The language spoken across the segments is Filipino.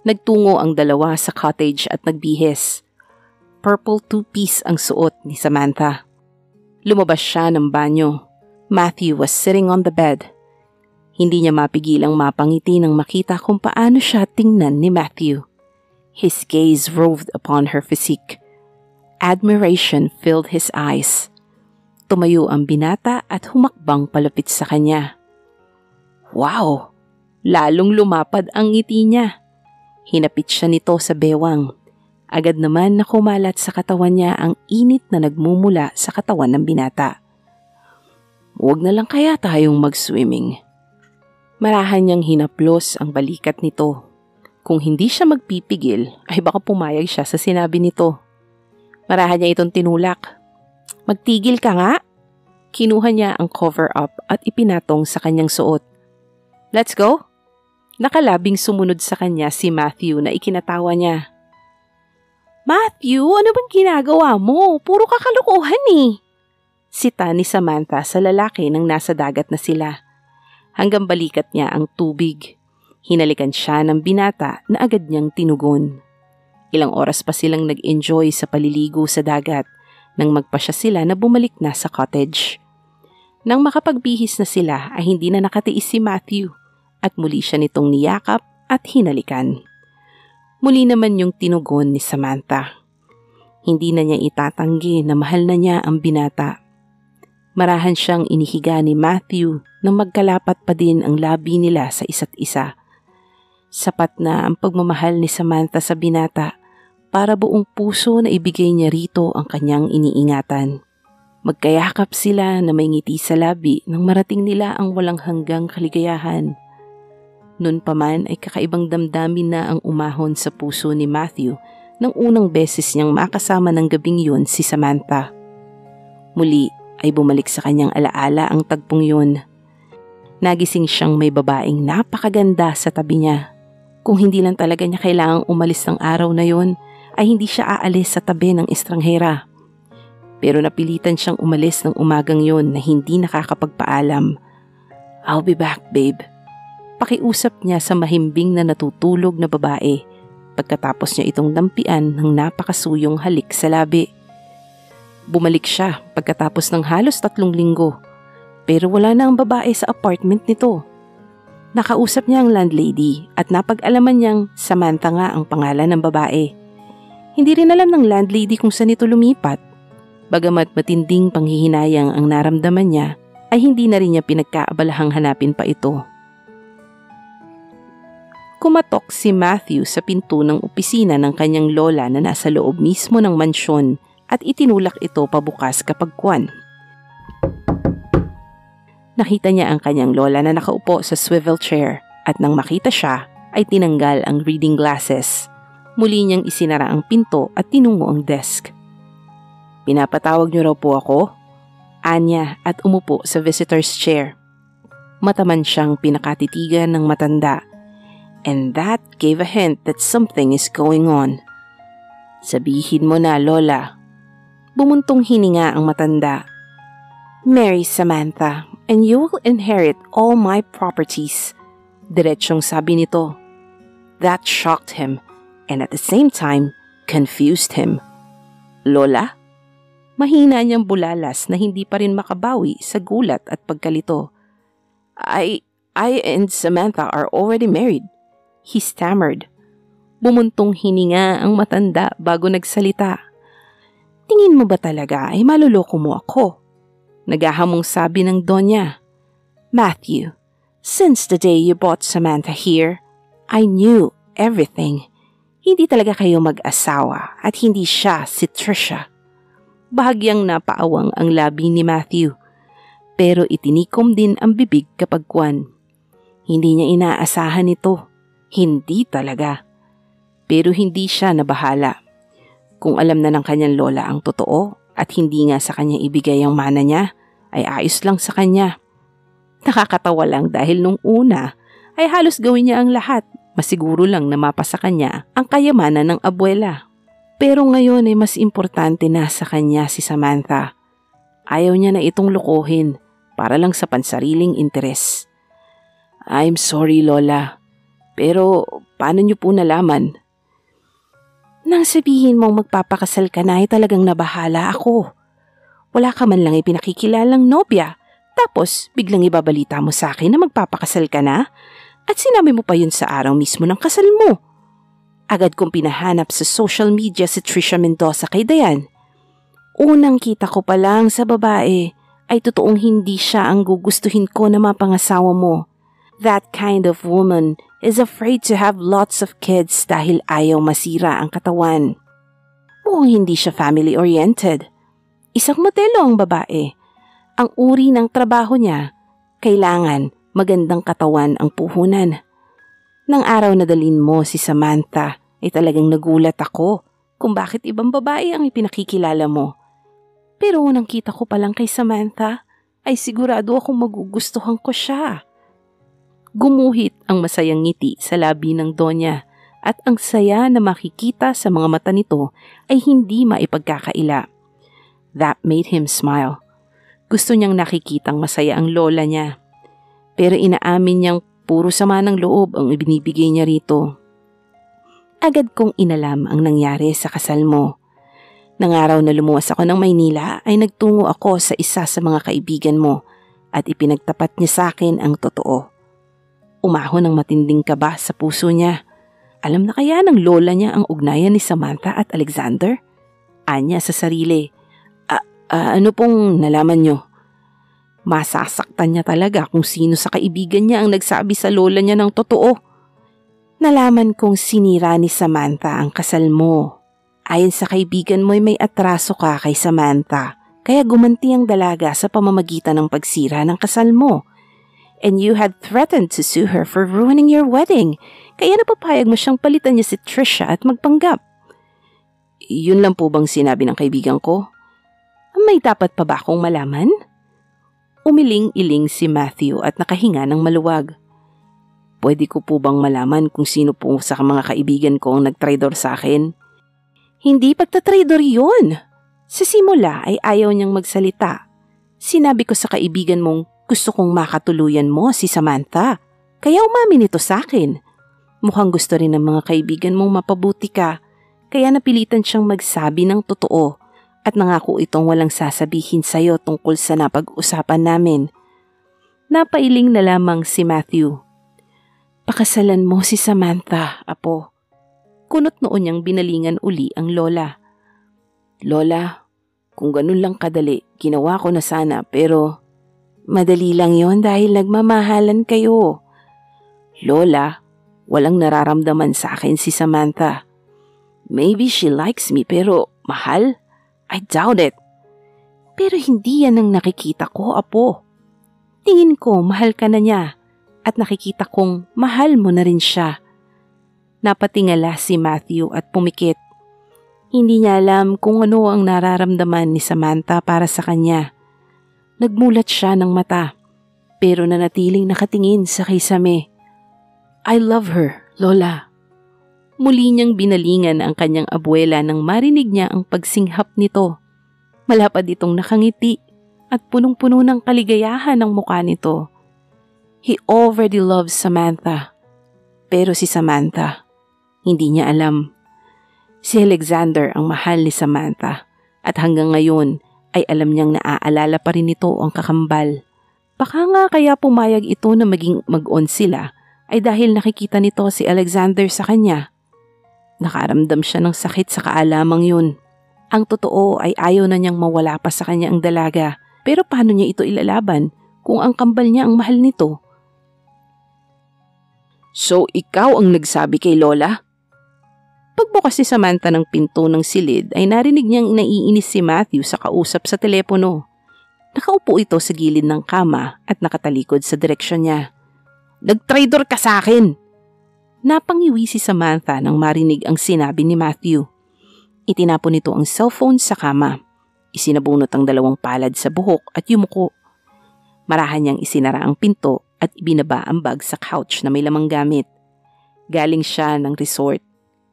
Nagtungo ang dalawa sa cottage at nagbihis. Purple two-piece ang suot ni Samantha. Lumabas siya ng banyo. Matthew was sitting on the bed. Hindi niya mapigilang mapangiti nang makita kung paano siya tingnan ni Matthew. His gaze roved upon her physique. Admiration filled his eyes. Tumayo ang binata at humakbang palapit sa kanya. Wow! Lalong lumapad ang ngiti niya. Hinapit siya nito sa bewang. Agad naman na kumalat sa katawan niya ang init na nagmumula sa katawan ng binata. Huwag na lang kaya tayong mag-swimming. Marahan niyang hinaplos ang balikat nito. Kung hindi siya magpipigil, ay baka pumayag siya sa sinabi nito. Marahan niya itong tinulak. Magtigil ka nga! Kinuha niya ang cover-up at ipinatong sa kanyang suot. Let's go! Nakalabing sumunod sa kanya si Matthew na ikinatawa niya. Matthew, ano bang ginagawa mo? Puro kakalukuhan eh. Sita ni Samantha sa lalaki nang nasa dagat na sila. Hanggang balikat niya ang tubig. Hinalikan siya ng binata na agad niyang tinugon. Ilang oras pa silang nag-enjoy sa paliligo sa dagat nang magpasya sila na bumalik na sa cottage. Nang makapagbihis na sila ay hindi na nakatiis si Matthew at muli siya nitong niyakap at hinalikan. Muli naman yung tinugon ni Samantha. Hindi na niya itatanggi na mahal na niya ang binata. Marahan siyang inihiga ni Matthew nang magkalapat pa din ang labi nila sa isa't isa. Sapat na ang pagmamahal ni Samantha sa binata para buong puso na ibigay niya rito ang kanyang iniingatan. Magkayakap sila na may ngiti sa labi nang marating nila ang walang hanggang kaligayahan. Noon pa man ay kakaibang damdamin na ang umahon sa puso ni Matthew nang unang beses niyang makasama ng gabing yun si Samantha. Muli ay bumalik sa kanyang alaala ang tagpong yun. Nagising siyang may babaeng napakaganda sa tabi niya. Kung hindi lang talaga niya kailangang umalis ng araw na yun, ay hindi siya aalis sa tabi ng estranghera. Pero napilitan siyang umalis ng umagang yun na hindi nakakapagpaalam. I'll be back, babe. Pakiusap niya sa mahimbing na natutulog na babae pagkatapos niya itong dampian ng napakasuyong halik sa labi. Bumalik siya pagkatapos ng halos 3 linggo pero wala na ang babae sa apartment nito. Nakausap niya ang landlady at napag-alaman niyang Samantha nga ang pangalan ng babae. Hindi rin alam ng landlady kung saan ito lumipat. Bagamat matinding panghihinayang ang naramdaman niya ay hindi na rin niya pinagkaabalahang hanapin pa ito. Kumatok si Matthew sa pinto ng opisina ng kanyang lola na nasa loob mismo ng mansyon at itinulak ito pabukas kapag kwan. Nakita niya ang kanyang lola na nakaupo sa swivel chair at nang makita siya ay tinanggal ang reading glasses. Muli niyang isinara ang pinto at tinungo ang desk. Pinapatawag niyo raw po ako? Anya at umupo sa visitor's chair. Mataman siyang pinakatitigan ng matanda. And that gave a hint that something is going on. Sabihin mo na, Lola. Bumuntong hininga ang matanda. Marry Samantha, and you will inherit all my properties. Diretsyong sabi nito. That shocked him, and at the same time, confused him. Lola? Mahina niyang bulalas na hindi pa rin makabawi sa gulat at pagkalito. I and Samantha are already married. He stammered. Bumuntong hininga ang matanda bago nagsalita. Tingin mo ba talaga ay maluloko mo ako? Nagahamong sabi ng donya. Matthew, since the day you brought Samantha here, I knew everything. Hindi talaga kayo mag-asawa at hindi siya si Trisha. Bahagyang napaawang ang labi ni Matthew, pero itinikom din ang bibig kapag kwan. Hindi niya inaasahan ito. Hindi talaga. Pero hindi siya nabahala. Kung alam na ng kanyang lola ang totoo at hindi nga sa kanya ibigay ang mana niya, ay ayos lang sa kanya. Nakakatawa lang dahil nung una ay halos gawin niya ang lahat. Masiguro lang na mapasa kanya ang kayamanan ng abuela. Pero ngayon ay mas importante na sa kanya si Samantha. Ayaw niya na itong lokohin para lang sa pansariling interes. I'm sorry, Lola. Pero paano niyo po nalaman? Nang sabihin mong magpapakasal ka na ay talagang nabahala ako. Wala ka man lang ipinakikilalang nobya. Tapos biglang ibabalita mo sa akin na magpapakasal ka na? At sinabi mo pa yun sa araw mismo ng kasal mo. Agad kong pinahanap sa social media si Trisha Mendoza kay Dayan. Unang kita ko pa lang sa babae ay totoong hindi siya ang gugustuhin ko na mapangasawa mo. That kind of woman is afraid to have lots of kids dahil ayaw masira ang katawan. Mukhang hindi siya family-oriented. Isang modelo ang babae. Ang uri ng trabaho niya, kailangan magandang katawan ang puhunan. Nang araw na dalin mo si Samantha, ay talagang nagulat ako kung bakit ibang babae ang ipinakikilala mo. Pero unang kita ko pa lang kay Samantha, ay sigurado akong magugustuhan ko siya. Gumuhit ang masayang ngiti sa labi ng Donya at ang saya na makikita sa mga mata nito ay hindi maipagkakaila. That made him smile. Gusto niyang nakikitang masaya ang lola niya. Pero inaamin niyang puro sama ng loob ang ibinibigay niya rito. Agad kong inalam ang nangyari sa kasal mo. Nang araw na lumuwas ako ng Maynila ay nagtungo ako sa isa sa mga kaibigan mo at ipinagtapat niya sa akin ang totoo. Umahon ng matinding kaba sa puso niya. Alam na kaya ng lola niya ang ugnayan ni Samantha at Alexander? Anya sa sarili. Ano pong nalaman niyo? Masasaktan niya talaga kung sino sa kaibigan niya ang nagsabi sa lola niya ng totoo. Nalaman kong sinira ni Samantha ang kasal mo. Ayon sa kaibigan mo ay may atraso ka kay Samantha, kaya gumanti ang dalaga sa pamamagitan ng pagsira ng kasal mo. And you had threatened to sue her for ruining your wedding, kaya napapayag mo siyang palitan niya si Trisha at magpanggap. Yun lang po bang sinabi ng kaibigan ko? May dapat pa ba akong malaman? Umiling-iling si Matthew at nakahinga ng maluwag. Pwede ko po bang malaman kung sino po sa mga kaibigan ko ang nagtraidor sa akin? Hindi pagtatraidor yun. Sa simula ay ayaw niyang magsalita. Sinabi ko sa kaibigan mong gusto kong makatuluyan mo si Samantha. Kaya umamin ito sa akin. Mukhang gusto rin ng mga kaibigan mong mapabuti ka. Kaya napilitan siyang magsabi ng totoo. At nangako itong walang sasabihin sa'yo tungkol sa napag-usapan namin. Napailing na lamang si Matthew. Pakasalan mo si Samantha, apo. Kunot noon niyang binalingan uli ang lola. Lola, kung ganun lang kadali, ginawa ko na sana pero madali lang yon dahil nagmamahalan kayo. Lola, walang nararamdaman sa akin si Samantha. Maybe she likes me pero mahal? I doubt it. Pero hindi yan ang nakikita ko, apo. Tingin ko mahal ka na niya at nakikita kong mahal mo na rin siya. Napatingala si Matthew at pumikit. Hindi niya alam kung ano ang nararamdaman ni Samantha para sa kanya. Nagmulat siya ng mata, pero nanatiling nakatingin sa kisame. I love her, Lola. Muli niyang binalingan ang kanyang abuela nang marinig niya ang pagsinghap nito. Malapad itong nakangiti at punong-puno ng kaligayahan ang mukha nito. He already loves Samantha. Pero si Samantha, hindi niya alam. Si Alexander ang mahal ni Samantha at hanggang ngayon ay alam niyang naaalala pa rin ito ang kakambal. Baka nga kaya pumayag ito na maging mag-on sila ay dahil nakikita nito si Alexander sa kanya. Nakaramdam siya ng sakit sa kaalamang yun. Ang totoo ay ayaw na niyang mawala pa sa kanya ang dalaga. Pero paano niya ito ilalaban kung ang kambal niya ang mahal nito? So ikaw ang nagsabi kay Lola? Pagbukas si Samantha ng pinto ng silid ay narinig niyang naiinis si Matthew sa kausap sa telepono. Nakaupo ito sa gilid ng kama at nakatalikod sa direksyon niya. Nagtraidor ka sa akin! Napangiwi si Samantha nang marinig ang sinabi ni Matthew. Itinapon nito ang cellphone sa kama. Isinabunot ang dalawang palad sa buhok at yumuko. Marahan niyang isinara ang pinto at ibinaba ang bag sa couch na may lamang gamit. Galing siya ng resort.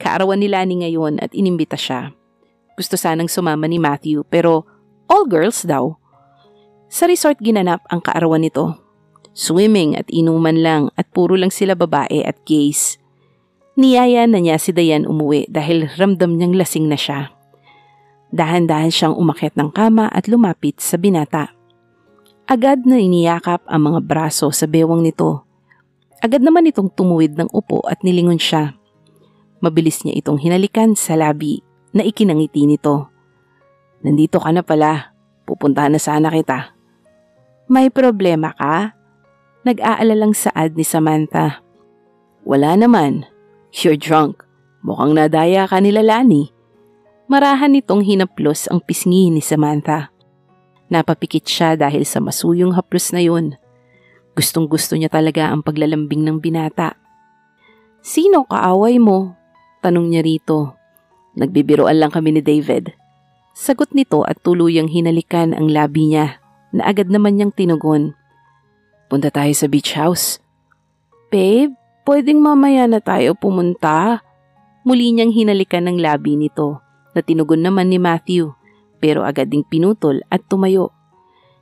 Kaarawan ni Lani ngayon at inimbita siya. Gusto sanang sumama ni Matthew pero all girls daw. Sa resort ginanap ang kaarawan nito. Swimming at inuman lang at puro lang sila babae at gays. Niyaya na niya si Dayan umuwi dahil ramdam niyang lasing na siya. Dahan-dahan siyang umakyat ng kama at lumapit sa binata. Agad na iniyakap ang mga braso sa bewang nito. Agad naman itong tumuwid ng upo at nilingon siya. Mabilis niya itong hinalikan sa labi na ikinangiti nito. Nandito ka na pala. Pupuntahan na sana kita. May problema ka? Nag-aalalang saad ni Samantha. Wala naman. You're drunk. Mukhang nadaya ka nila Lani. Marahan nitong hinaplos ang pisngi ni Samantha. Napapikit siya dahil sa masuyong haplos na yun. Gustong-gusto niya talaga ang paglalambing ng binata. Sino kaaway mo? Tanong niya rito. Nagbibiroan lang kami ni David. Sagot nito at tuluyang hinalikan ang labi niya na agad naman niyang tinugon. Punta tayo sa beach house. Babe, pwedeng mamaya na tayo pumunta. Muli niyang hinalikan ang labi nito na tinugon naman ni Matthew pero agad ding pinutol at tumayo.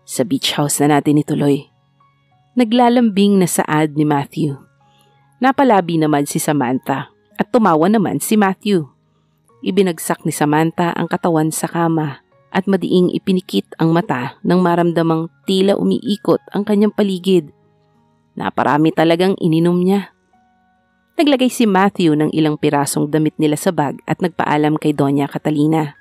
Sa beach house na natin ituloy. Naglalambing na saad ni Matthew. Napalabi naman si Samantha at tumawa naman si Matthew. Ibinagsak ni Samantha ang katawan sa kama at madiing ipinikit ang mata nang maramdamang tila umiikot ang kanyang paligid. Naparami talagang ininom niya. Naglagay si Matthew ng ilang pirasong damit nila sa bag at nagpaalam kay Doña Catalina.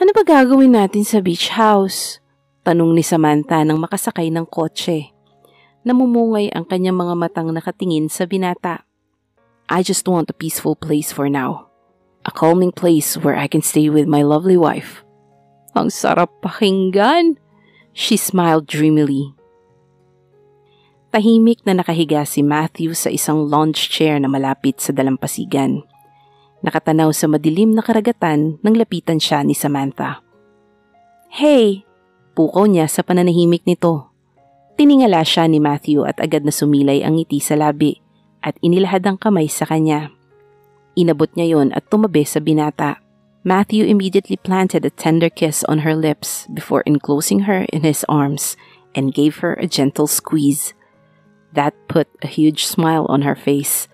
Ano ba gagawin natin sa beach house? Tanong ni Samantha nang makasakay ng kotse. Namumungay ang kanyang mga matang nakatingin sa binata. I just want a peaceful place for now. A calming place where I can stay with my lovely wife. Ang sarap pakinggan. She smiled dreamily. Tahimik na nakahiga si Matthew sa isang lounge chair na malapit sa dalampasigan. Nakatanaw sa madilim na karagatan nang lapitan siya ni Samantha. Hey! Pukaw niya sa pananahimik nito. Tiningala siya ni Matthew at agad na sumilay ang ngiti sa labi at inilahad ang kamay sa kanya. Inabot niya yon at tumabi sa binata. Matthew immediately planted a tender kiss on her lips before enclosing her in his arms and gave her a gentle squeeze. That put a huge smile on her face.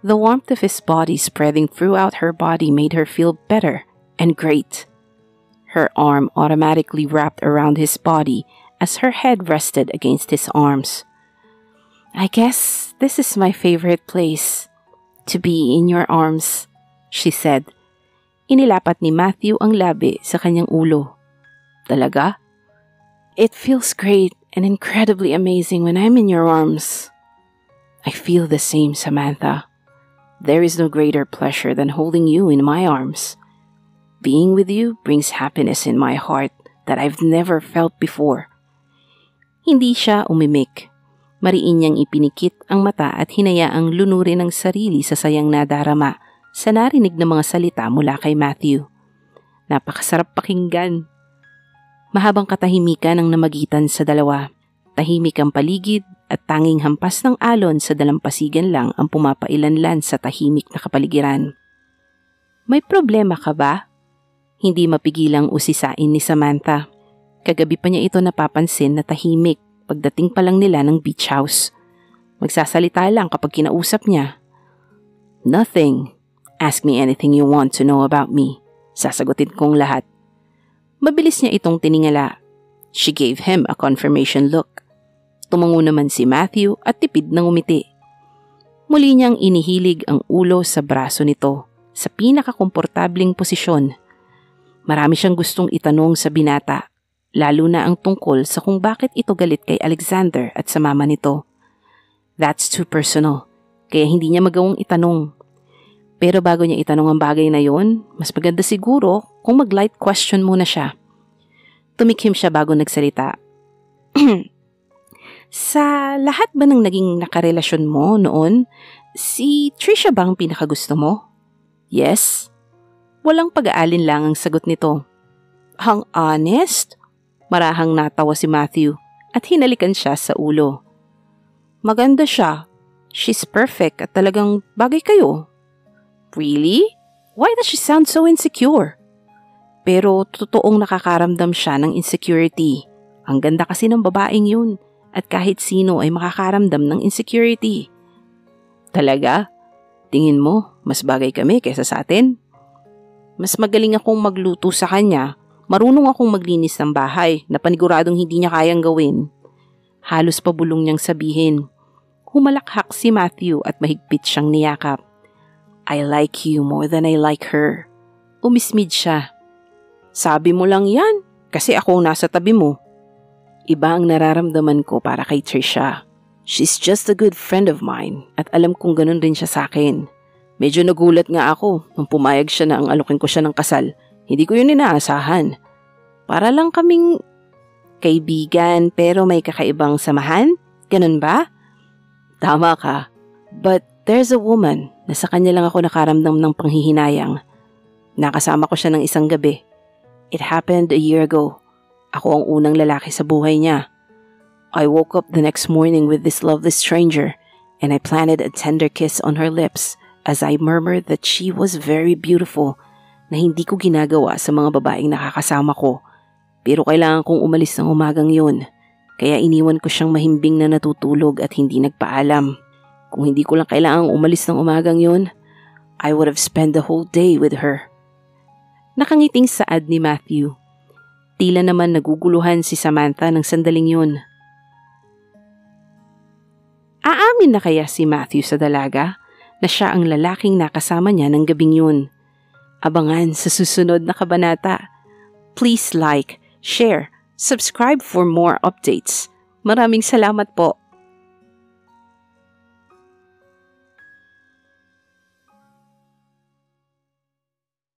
The warmth of his body spreading throughout her body made her feel better and great. Her arm automatically wrapped around his body as her head rested against his arms. I guess this is my favorite place. To be in your arms, she said. Inilapat ni Matthew ang labi sa kanyang ulo. Talaga? It feels great and incredibly amazing when I'm in your arms. I feel the same, Samantha. There is no greater pleasure than holding you in my arms. Being with you brings happiness in my heart that I've never felt before. Hindi siya umimik. Mariin niyang ipinikit ang mata at hinayaang lunurin ang sarili sa sayang nadarama sa narinig na mga salita mula kay Matthew. Napakasarap pakinggan. Mahabang katahimikan ang namagitan sa dalawa. Tahimik ang paligid at tanging hampas ng alon sa dalampasigan lang ang pumapailanlan sa tahimik na kapaligiran. May problema ka ba? Hindi mapigilang usisain ni Samantha. Kagabi pa niya ito napapansin na tahimik pagdating pa lang nila ng beach house. Magsasalita lang kapag kinausap niya. Nothing. Ask me anything you want to know about me. Sasagutin kong lahat. Mabilis niya itong tiningala. She gave him a confirmation look. Tumango naman si Matthew at tipid ng umiti. Muli niyang inihilig ang ulo sa braso nito sa pinakakomportabling posisyon. Marami siyang gustong itanong sa binata. Lalo na ang tungkol sa kung bakit ito galit kay Alexander at sa mama nito. That's too personal, kaya hindi niya magawang itanong. Pero bago niya itanong ang bagay na yon, mas maganda siguro kung mag-light question muna siya. Tumikhim siya bago nagsalita. Sa lahat ba ng naging nakarelasyon mo noon, si Trisha bang pinakagusto mo? Yes. Walang pag-aalin lang ang sagot nito. Ang honest? Marahang natawa si Matthew at hinalikan siya sa ulo. Maganda siya. She's perfect at talagang bagay kayo. Really? Why does she sound so insecure? Pero totoong nakakaramdam siya ng insecurity. Ang ganda kasi ng babaeng yun at kahit sino ay makakaramdam ng insecurity. Talaga? Tingin mo, mas bagay kami kaysa sa atin? Mas magaling akong magluto sa kanya, marunong akong maglinis ng bahay na paniguradong hindi niya kayang gawin. Halos pabulong niyang sabihin. Humalakhak si Matthew at mahigpit siyang niyakap. I like you more than I like her. Umismid siya. Sabi mo lang yan, kasi ako ang nasa tabi mo. Iba ang nararamdaman ko para kay Trisha. She's just a good friend of mine at alam kong ganun rin siya sa akin. Medyo nagulat nga ako nung pumayag siya na ang alokin ko siya ng kasal. Hindi ko yun inaasahan. Para lang kaming kaibigan pero may kakaibang samahan? Ganun ba? Tama ka. But there's a woman na sa kanya lang ako nakaramdam ng panghihinayang. Nakasama ko siya ng isang gabi. It happened a year ago. Ako ang unang lalaki sa buhay niya. I woke up the next morning with this lovely stranger and I planted a tender kiss on her lips as I murmured that she was very beautiful na hindi ko ginagawa sa mga babaeng nakakasama ko. Pero kailangan kong umalis ng umagang yun. Kaya iniwan ko siyang mahimbing na natutulog at hindi nagpaalam. Kung hindi ko lang kailangang umalis ng umagang yun, I would have spent the whole day with her. Nakangiting saad ni Matthew. Tila naman naguguluhan si Samantha ng sandaling yun. Aamin na kaya si Matthew sa dalaga na siya ang lalaking nakasama niya ng gabing yun? Abangan sa susunod na kabanata. Please like, share, subscribe for more updates. Maraming salamat po.